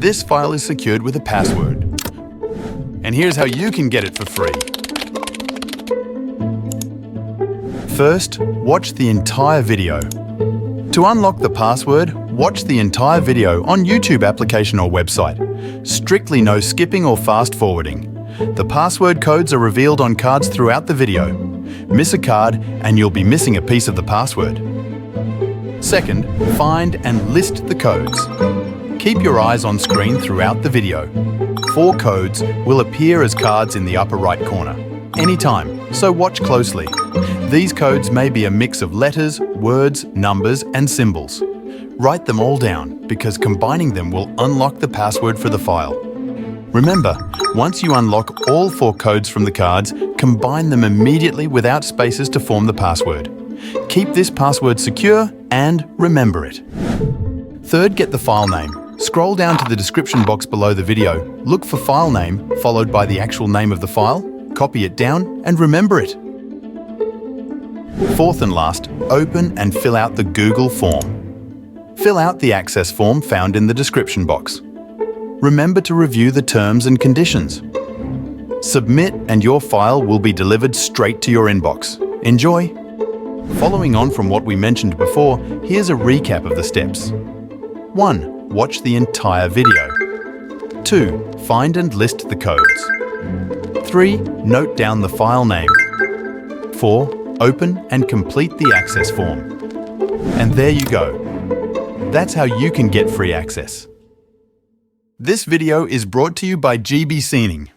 This file is secured with a password. And here's how you can get it for free. First, watch the entire video. To unlock the password, watch the entire video on YouTube application or website. Strictly no skipping or fast forwarding. The password codes are revealed on cards throughout the video. Miss a card and you'll be missing a piece of the password. Second, find and list the codes. Keep your eyes on screen throughout the video. 4 codes will appear as cards in the upper right corner, anytime, so watch closely. These codes may be a mix of letters, words, numbers, and symbols. Write them all down because combining them will unlock the password for the file. Remember, once you unlock all 4 codes from the cards, combine them immediately without spaces to form the password. Keep this password secure and remember it. Third, get the file name. Scroll down to the description box below the video, look for file name followed by the actual name of the file, copy it down and remember it. Fourth and last, open and fill out the Google form. Fill out the access form found in the description box. Remember to review the terms and conditions. Submit and your file will be delivered straight to your inbox. Enjoy! Following on from what we mentioned before, here's a recap of the steps. 1. Watch the entire video. 2. Find and list the codes. 3. Note down the file name. 4. Open and complete the access form. And there you go. That's how you can get free access. This video is brought to you by gbsining.